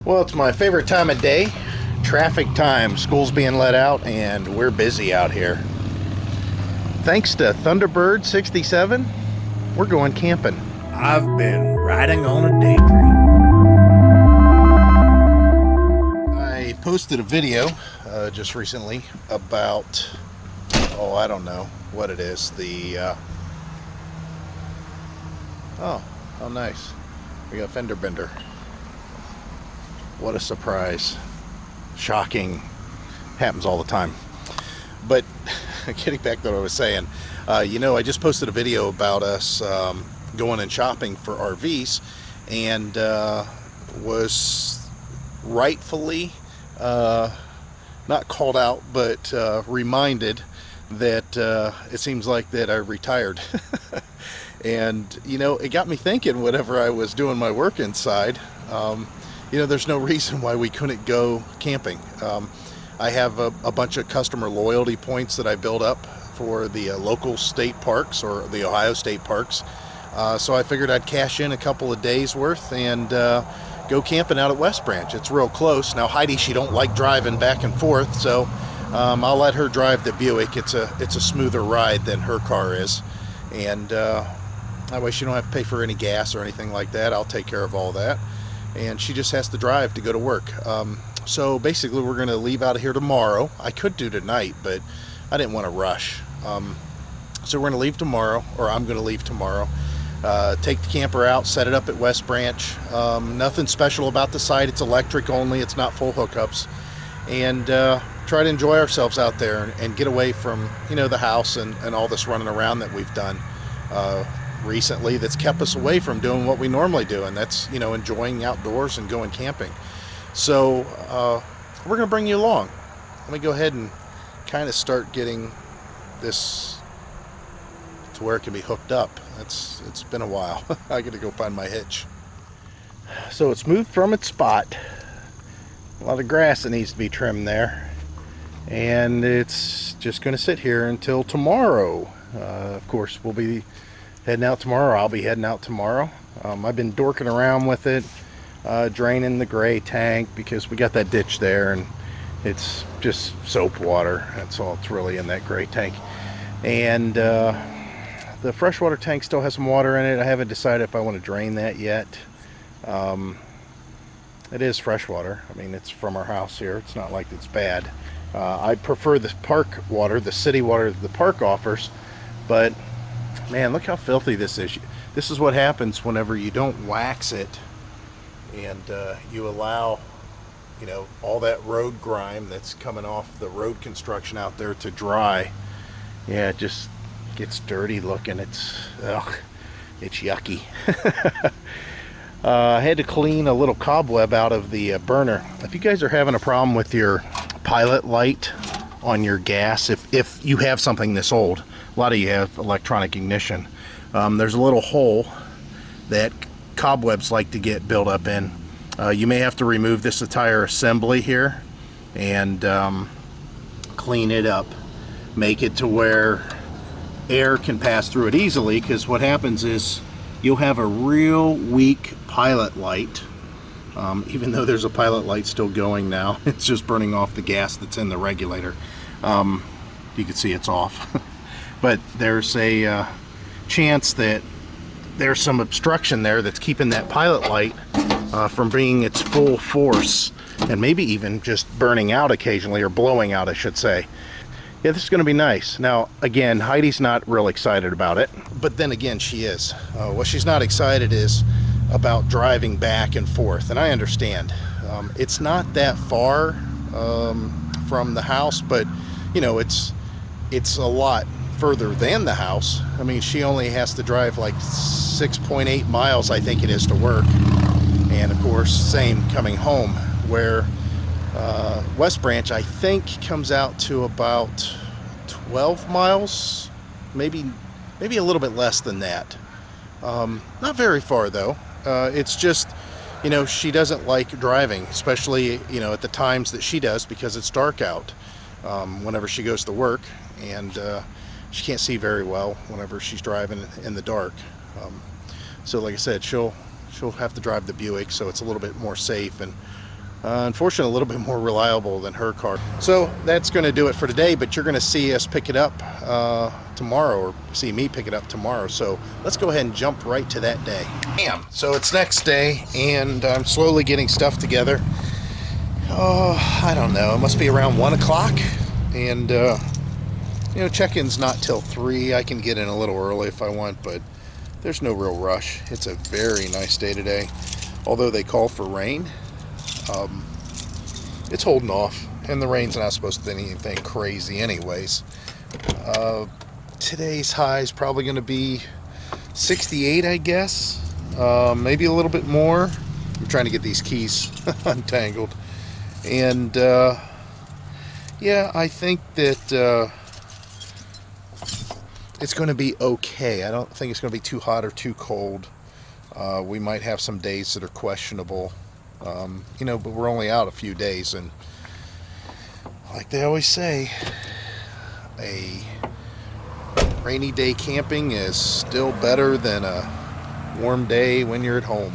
Well, it's my favorite time of day. Traffic time. School's being let out and we're busy out here. Thanks to Thunderbird 67, we're going camping. I've been riding on a daydream. I posted a video just recently about, I don't know what it is. Oh, nice. We got a fender bender. What a surprise. Shocking. Happens all the time. But getting back to what I was saying, I just posted a video about us going and shopping for RVs, and was rightfully not called out, but reminded that it seems like that I retired. And, it got me thinking whenever I was doing my work inside. There's no reason why we couldn't go camping. I have a bunch of customer loyalty points that I build up for the local state parks or the Ohio state parks. So I figured I'd cash in a couple of days worth and go camping out at West Branch. It's real close. Now Heidi, she don't like driving back and forth, so I'll let her drive the Buick. It's a smoother ride than her car is. And that way she don't have to pay for any gas or anything like that. I'll take care of all that. And she just has to drive to go to work. So basically we're going to leave out of here tomorrow. I could do tonight, but I didn't want to rush. So we're going to leave tomorrow, or I'm going to leave tomorrow. Take the camper out, set it up at West Branch. Nothing special about the site. It's electric only. It's not full hookups. And try to enjoy ourselves out there and get away from, the house and all this running around that we've done recently that's kept us away from doing what we normally do, and that's enjoying outdoors and going camping. So we're going to bring you along. Let me go ahead and kind of start getting this to where it can be hooked up. It's been a while. I got to go find my hitch. So it's moved from its spot. A lot of grass that needs to be trimmed there, and it's just going to sit here until tomorrow. Of course, we'll be heading out tomorrow. I'll be heading out tomorrow. I've been dorking around with it, draining the gray tank because we got that ditch there and it's just soap water. That's all it's really in that gray tank. And the freshwater tank still has some water in it. I haven't decided if I want to drain that yet. It is freshwater. I mean, it's from our house here. It's not like it's bad. I prefer the park water, the city water that the park offers, but man, look how filthy this is. This is what happens whenever you don't wax it and you allow, all that road grime that's coming off the road construction out there to dry. Yeah, it just gets dirty looking. It's yucky. I had to clean a little cobweb out of the burner. If you guys are having a problem with your pilot light on your gas, if you have something this old, a lot of you have electronic ignition, there's a little hole that cobwebs like to get built up in. You may have to remove this entire assembly here and clean it up, make it to where air can pass through it easily, because what happens is you'll have a real weak pilot light. Even though there's a pilot light still going now, it's just burning off the gas that's in the regulator. You can see it's off. But there's a chance that there's some obstruction there that's keeping that pilot light from bringing its full force, and maybe even just burning out occasionally, or blowing out I should say. Yeah, this is going to be nice. Now again, Heidi's not real excited about it, but then again she is. What she's not excited is about driving back and forth, and I understand. It's not that far from the house, but it's a lot further than the house. I mean, she only has to drive like 6.8 miles, I think it is, to work. And of course, same coming home, where West Branch, I think, comes out to about 12 miles, maybe a little bit less than that. Not very far though. It's just, she doesn't like driving, especially, at the times that she does, because it's dark out whenever she goes to work, and she can't see very well whenever she's driving in the dark. So like I said, she'll have to drive the Buick, so it's a little bit more safe, and Unfortunately, a little bit more reliable than her car. So that's going to do it for today, but you're going to see us pick it up tomorrow, or see me pick it up tomorrow. So let's go ahead and jump right to that day. Bam! So it's next day, and I'm slowly getting stuff together. Oh, I don't know. It must be around 1 o'clock, and you know, check-in's not till 3. I can get in a little early if I want, but there's no real rush. It's a very nice day today, although they call for rain. It's holding off, and the rain's not supposed to be anything crazy anyways. Today's high is probably going to be 68, I guess. Maybe a little bit more. I'm trying to get these keys untangled. And yeah, I think that it's going to be okay. I don't think it's going to be too hot or too cold. We might have some days that are questionable. You know, but we're only out a few days, and like they always say, a rainy day camping is still better than a warm day when you're at home.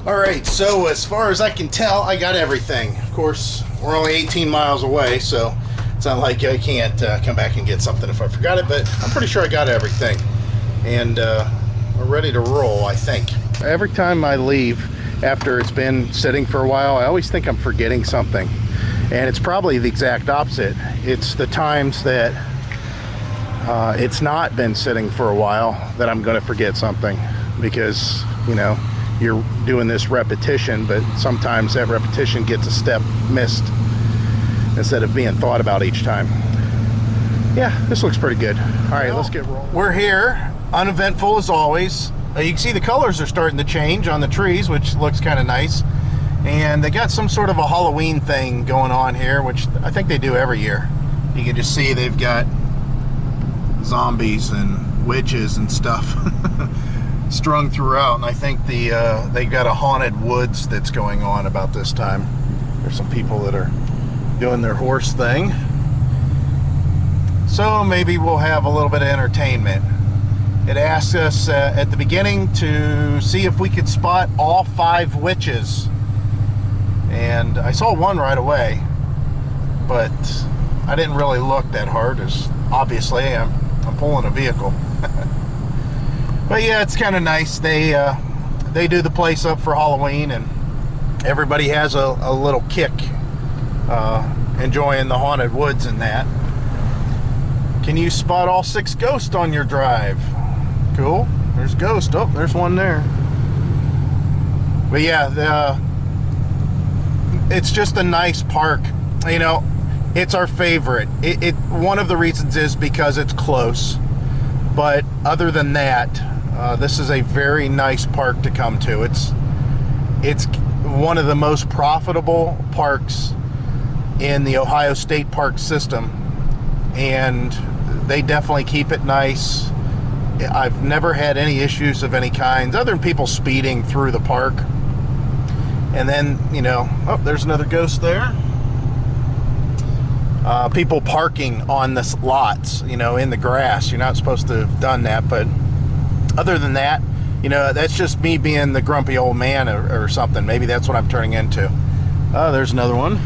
Alright, so as far as I can tell, I got everything. Of course, we're only 18 miles away, so it's not like I can't come back and get something if I forgot it, but I'm pretty sure I got everything. And we're ready to roll, I think. Every time I leave, after it's been sitting for a while, I always think I'm forgetting something. And it's probably the exact opposite. It's the times that it's not been sitting for a while that I'm going to forget something. Because, you know, you're doing this repetition, but sometimes that repetition gets a step missed instead of being thought about each time. Yeah, this looks pretty good. All right, let's get rolling. We're here, uneventful as always. You can see the colors are starting to change on the trees, which looks kind of nice. And they got some sort of a Halloween thing going on here, which I think they do every year. You can just see they've got zombies and witches and stuff strung throughout. And I think they got a haunted woods that's going on about this time. There's some people that are doing their horse thing. So maybe we'll have a little bit of entertainment. It asked us at the beginning to see if we could spot all 5 witches. And I saw one right away, but I didn't really look that hard, as obviously I'm pulling a vehicle. But yeah, it's kind of nice. They do the place up for Halloween, and everybody has a little kick enjoying the haunted woods and that. Can you spot all 6 ghosts on your drive? Cool. There's a ghost. Oh, there's one there. But yeah, it's just a nice park. You know, it's our favorite. One of the reasons is because it's close. But other than that, this is a very nice park to come to. It's one of the most profitable parks in the Ohio State Park system, and they definitely keep it nice. I've never had any issues of any kind, other than people speeding through the park. And then, you know, oh, there's another ghost there. People parking on the lots, you know, in the grass. You're not supposed to have done that, but other than that, you know, that's just me being the grumpy old man or something. Maybe that's what I'm turning into. Oh, there's another one.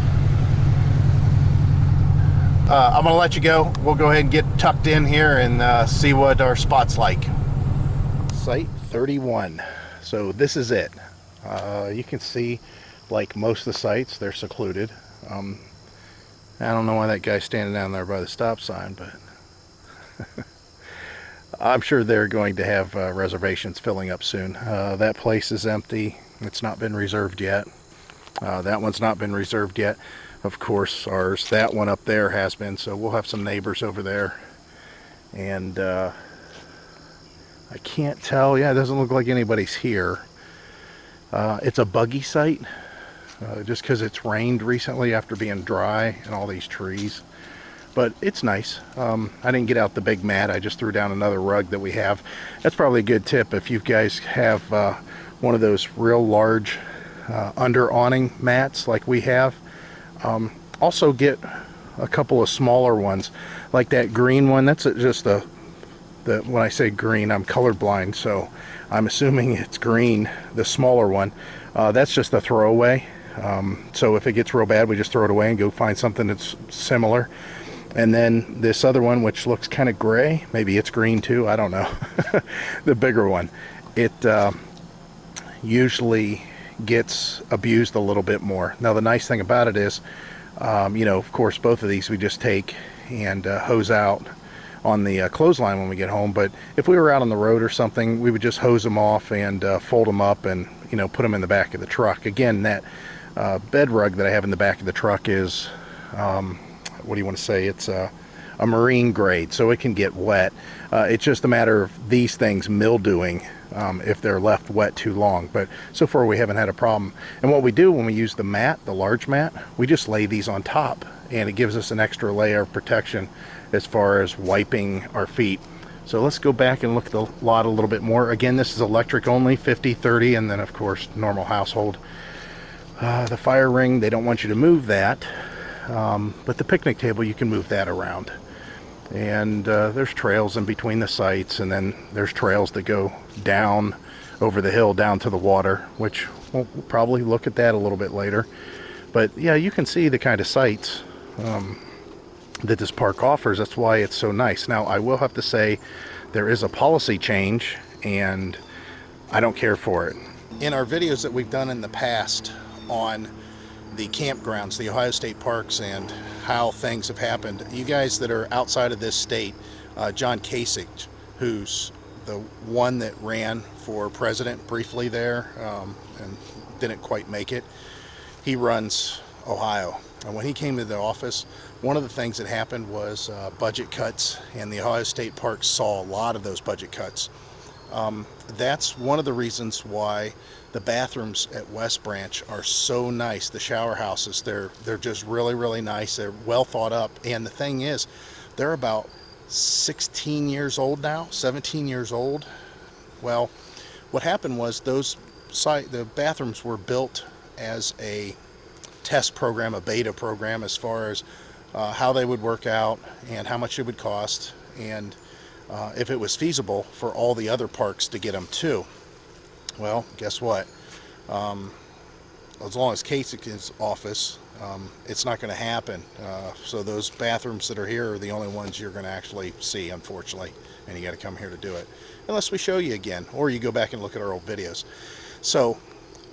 I'm gonna let you go. We'll go ahead and get tucked in here and see what our spot's like. Site 31. So this is it. You can see, like most of the sites, they're secluded. I don't know why that guy's standing down there by the stop sign, but I'm sure they're going to have reservations filling up soon. That place is empty. It's not been reserved yet. That one's not been reserved yet. Of course, ours, that one up there has been, so we'll have some neighbors over there. And I can't tell. Yeah, it doesn't look like anybody's here. It's a buggy site, just because it's rained recently after being dry and all these trees. But it's nice. I didn't get out the big mat. I just threw down another rug that we have. That's probably a good tip if you guys have one of those real large under awning mats like we have. Also get a couple of smaller ones, like that green one. That's just when I say green, I'm colorblind, so I'm assuming it's green, the smaller one. That's just a throwaway. So if it gets real bad, we just throw it away and go find something that's similar. And then this other one, which looks kind of gray, maybe it's green too, I don't know. The bigger one, it usually gets abused a little bit more. Now the nice thing about it is, you know, of course both of these we just take and hose out on the clothesline when we get home. But if we were out on the road or something, we would just hose them off and fold them up and, you know, put them in the back of the truck. Again, that bed rug that I have in the back of the truck is what do you want to say, it's a marine grade, so it can get wet. It's just a matter of these things mildewing if they're left wet too long, but so far we haven't had a problem. And what we do when we use the mat, the large mat, we just lay these on top, and it gives us an extra layer of protection as far as wiping our feet. So let's go back and look at the lot a little bit more. Again, this is electric only, 50/30, and then of course normal household. The fire ring, they don't want you to move that. But the picnic table, you can move that around. And there's trails in between the sites, and then there's trails that go down over the hill down to the water, which we'll probably look at that a little bit later. But yeah, you can see the kind of sights that this park offers. That's why it's so nice. Now I will have to say there is a policy change, and I don't care for it. In our videos that we've done in the past on the campgrounds, the Ohio State parks, and how things have happened, you guys that are outside of this state, John Kasich, who's the one that ran for president briefly there and didn't quite make it, he runs Ohio. And when he came to the office, one of the things that happened was budget cuts, and the Ohio State parks saw a lot of those budget cuts. That's one of the reasons why the bathrooms at West Branch are so nice. The shower houses, they're just really, really nice. They're well thought up. And the thing is, they're about 16 years old now, 17 years old. Well, what happened was the bathrooms were built as a test program, a beta program, as far as how they would work out and how much it would cost, and if it was feasible for all the other parks to get them too. Well, guess what? As long as Kasich's office, it's not going to happen. So those bathrooms that are here are the only ones you're going to actually see, unfortunately, and you got to come here to do it. Unless we show you again, or you go back and look at our old videos. So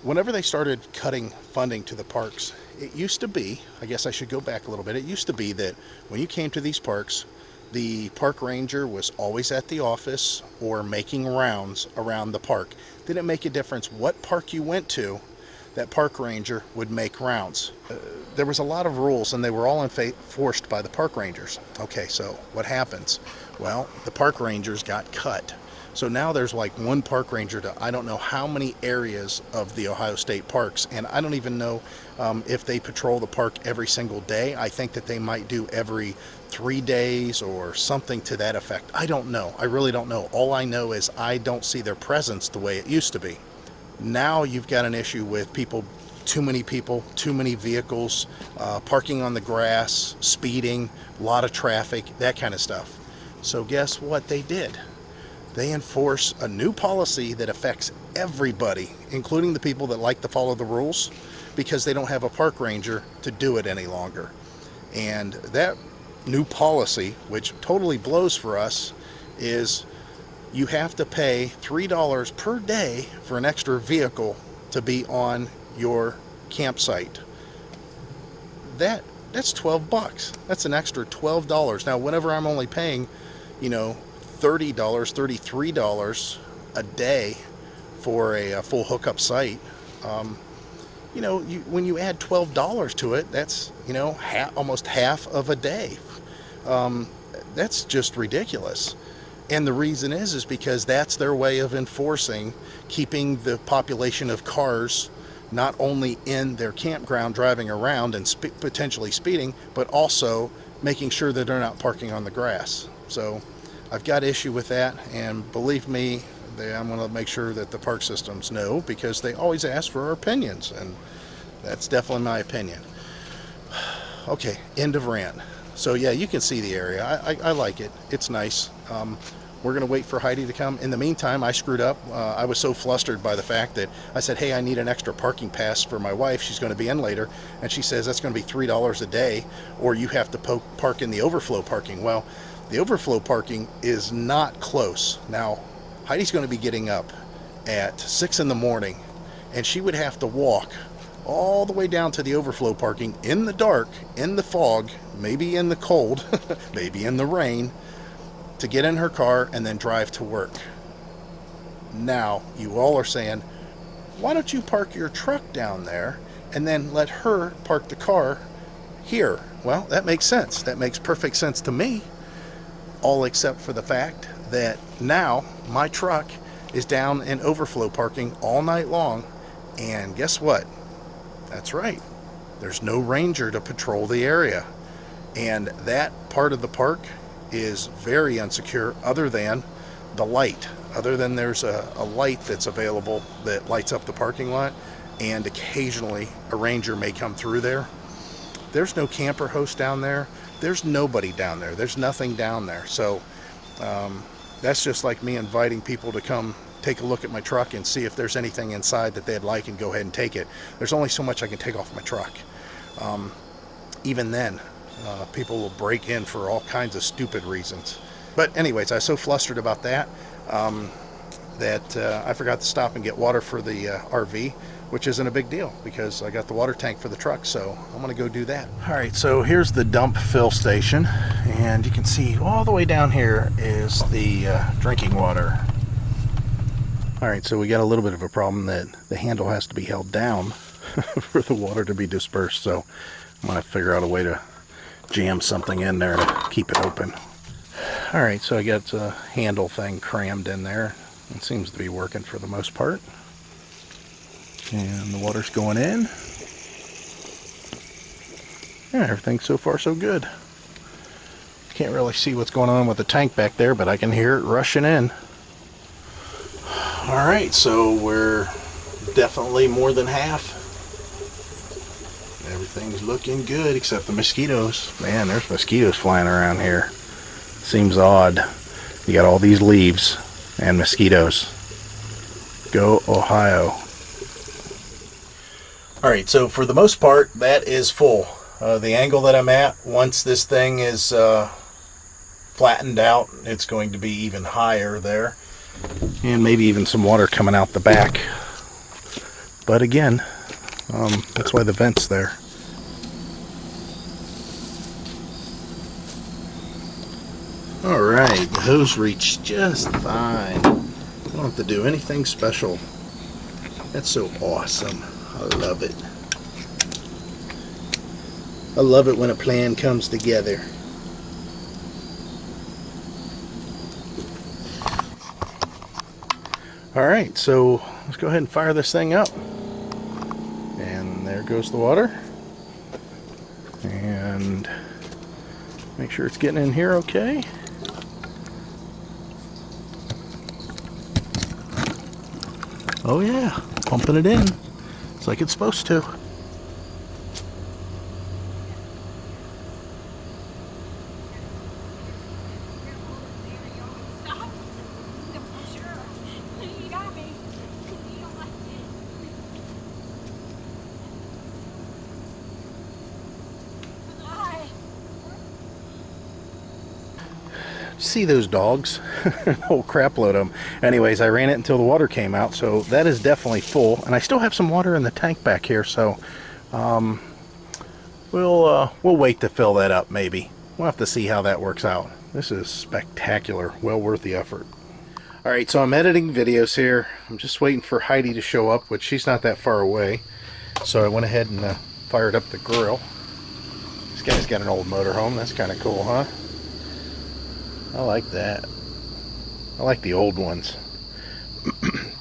whenever they started cutting funding to the parks, it used to be, I guess I should go back a little bit, it used to be that when you came to these parks, the park ranger was always at the office or making rounds around the park. Didn't make a difference what park you went to, that park ranger would make rounds. There was a lot of rules, and they were all enforced by the park rangers. Okay, so what happens? Well, the park rangers got cut. So now there's like one park ranger to I don't know how many areas of the Ohio State parks, and I don't even know if they patrol the park every single day. I think that they might do every 3 days or something to that effect. I don't know. I really don't know. All I know is I don't see their presence the way it used to be. Now you've got an issue with too many vehicles, parking on the grass, speeding, a lot of traffic, that kind of stuff. So guess what they did? They enforce a new policy that affects everybody, including the people that like to follow the rules, because they don't have a park ranger to do it any longer. And that new policy, which totally blows for us, is you have to pay $3 per day for an extra vehicle to be on your campsite. That's 12 bucks. That's an extra $12. Now, whenever I'm only paying, $30, $33 a day for a full hookup site, when you add $12 to it, that's, almost half of a day. That's just ridiculous. And the reason is because that's their way of enforcing, keeping the population of cars not only in their campground driving around and potentially speeding, but also making sure that they're not parking on the grass. So I've got issue with that, and believe me, I'm going to make sure that the park systems know, because they always ask for our opinions, and that's definitely my opinion. Okay, end of rant. So yeah, you can see the area. I like it. It's nice. we're going to wait for Heidi to come. In the meantime, I screwed up. I was so flustered by the fact that I said, hey, I need an extra parking pass for my wife. She's going to be in later. And she says, that's going to be $3 a day, or you have to park in the overflow parking. Well, the overflow parking is not close. Now, Heidi's going to be getting up at 6 in the morning, and she would have to walk all the way down to the overflow parking in the dark, in the fog, maybe in the cold, maybe in the rain, to get in her car and then drive to work. Now, you all are saying, why don't you park your truck down there and then let her park the car here? Well, that makes sense. That makes perfect sense to me, all except for the fact that now my truck is down in overflow parking all night long, and guess what? That's right. There's no ranger to patrol the area, and that part of the park is very unsecure, other than the light. Other than there's a light that's available that lights up the parking lot, and occasionally a ranger may come through there. There's no camper host down there. There's nobody down there. There's nothing down there. So that's just like me inviting people to come take a look at my truck and see if there's anything inside that they'd like and go ahead and take it. There's only so much I can take off my truck. Even then, people will break in for all kinds of stupid reasons. But anyways, I was so flustered about that that I forgot to stop and get water for the RV, which isn't a big deal because I got the water tank for the truck, so I'm gonna go do that. All right, so here's the dump fill station, and you can see all the way down here is the drinking water. All right, so we got a little bit of a problem that the handle has to be held down for the water to be dispersed, so I'm gonna figure out a way to jam something in there to keep it open. All right, so I got the handle thing crammed in there. It seems to be working for the most part. And the water's going in. Yeah, everything's so far so good. Can't really see what's going on with the tank back there, but I can hear it rushing in. All right, so we're definitely more than half. Everything's looking good except the mosquitoes. Man, there's mosquitoes flying around here. Seems odd. You got all these leaves and mosquitoes. Go Ohio. Alright, so for the most part, that is full. The angle that I'm at, once this thing is flattened out, it's going to be even higher there. And maybe even some water coming out the back. But again, that's why the vent's there. Alright, the hose reached just fine. Don't have to do anything special. That's so awesome. I love it. I love it when a plan comes together. Alright, so let's go ahead and fire this thing up. And there goes the water. And make sure it's getting in here okay. Oh yeah, pumping it in. It's like it's supposed to. See those dogs? Whole crap load of them. Anyways, I ran it until the water came out, so that is definitely full. And I still have some water in the tank back here, so we'll wait to fill that up. Maybe we'll have to see how that works out. This is spectacular. Well worth the effort. All right, so I'm editing videos here. I'm just waiting for Heidi to show up, which she's not that far away. So I went ahead and fired up the grill. This guy's got an old motorhome. That's kind of cool, huh? I like that. I like the old ones.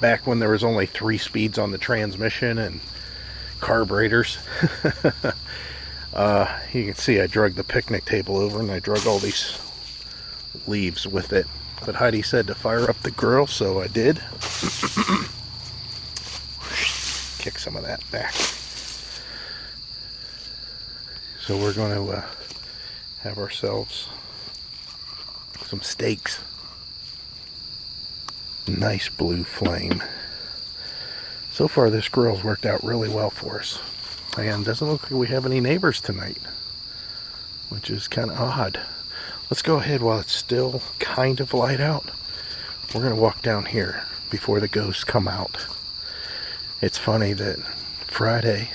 Back when there was only 3 speeds on the transmission and carburetors. You can see I drug the picnic table over and I drug all these leaves with it. But Heidi said to fire up the grill, so I did. Kick some of that back. So we're going to have ourselves some steaks. Nice blue flame. So far this grill's worked out really well for us. And doesn't look like we have any neighbors tonight, which is kind of odd. Let's go ahead while it's still kind of light out. We're going to walk down here before the ghosts come out. It's funny that it's Friday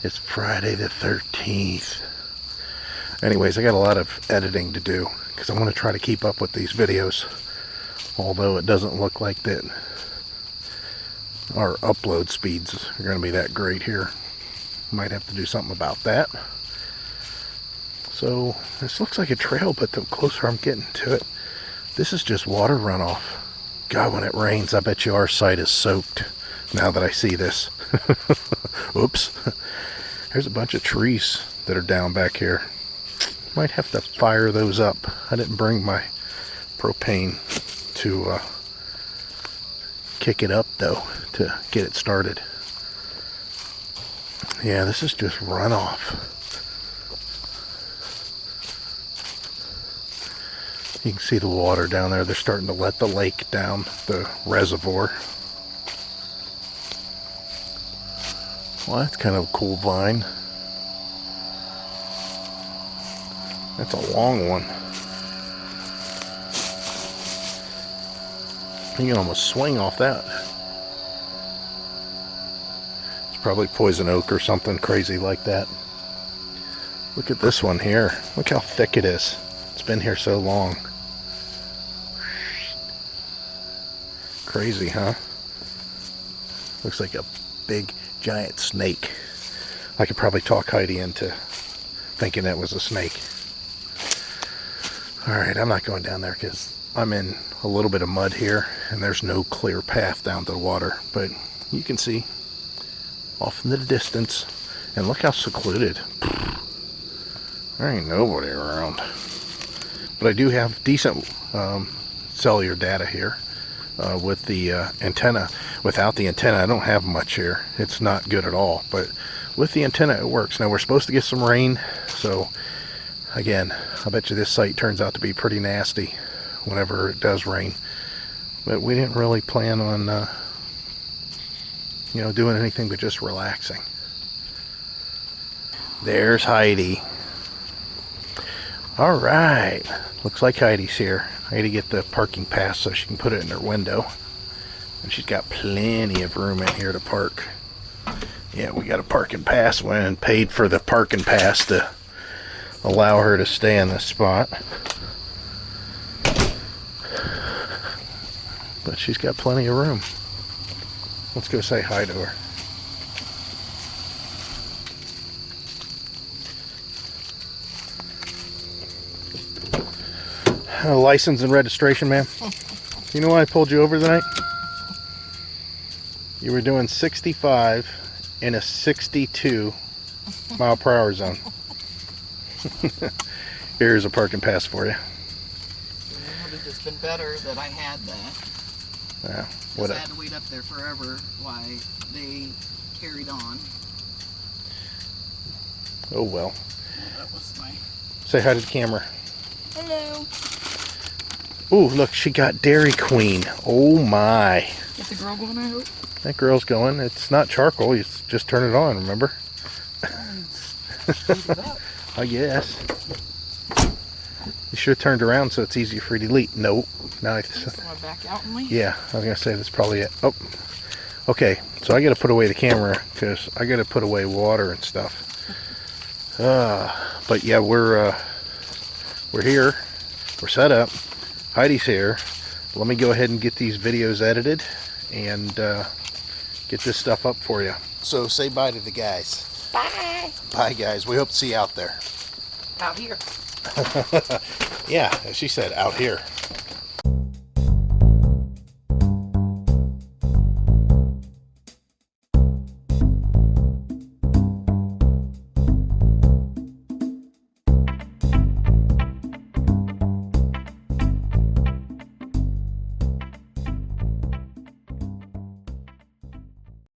the 13th. Anyways, I got a lot of editing to do because I want to try to keep up with these videos. Although it doesn't look like that our upload speeds are going to be that great here. Might have to do something about that. So this looks like a trail, but the closer I'm getting to it, this is just water runoff. God, when it rains, I bet you our site is soaked now that I see this. Oops. There's a bunch of trees that are down back here. Might have to fire those up. I didn't bring my propane to kick it up though, to get it started. Yeah, this is just runoff. You can see the water down there. They're starting to let the lake down, the reservoir. Well, that's kind of a cool vine. That's a long one. You can almost swing off that. It's probably poison oak or something crazy like that. Look at this one here. Look how thick it is. It's been here so long. Crazy, huh? Looks like a big giant snake. I could probably talk Heidi into thinking that was a snake. Alright, I'm not going down there because I'm in a little bit of mud here and there's no clear path down to the water. But you can see off in the distance, and look how secluded. There ain't nobody around. But I do have decent cellular data here. With the antenna. Without the antenna, I don't have much here. It's not good at all, but with the antenna it works. Now we're supposed to get some rain, so again, I bet you this site turns out to be pretty nasty whenever it does rain. But we didn't really plan on doing anything but just relaxing. There's Heidi. All right, looks like Heidi's here. I got to get the parking pass so she can put it in her window. And she's got plenty of room in here to park. Yeah, we got a parking pass. Went and paid for the parking pass to allow her to stay in this spot. But she's got plenty of room. Let's go say hi to her. License and registration, ma'am. You know why I pulled you over tonight? You were doing 65 in a 62 mile per hour zone. Here's a parking pass for you. It would have just been better that I had that. Yeah. Because I had to wait up there forever while they carried on. Oh well. That was my... Say hi to the camera. Hello. Ooh, look, she got Dairy Queen. Oh my. Get the girl going, I hope. That girl's going. It's not charcoal. You just turn it on, remember? Heat it up. I guess. You should have turned around so it's easier for you to leap. Nope. Now Want to back out and leave? yeah, I was going to say that's probably it. Oh. Okay, so I got to put away the camera because I got to put away water and stuff. But yeah, we're here. We're set up. Heidi's here. Let me go ahead and get these videos edited and get this stuff up for you. So say bye to the guys. Bye. Bye guys. We hope to see you out there. Out here. Yeah, as she said, out here.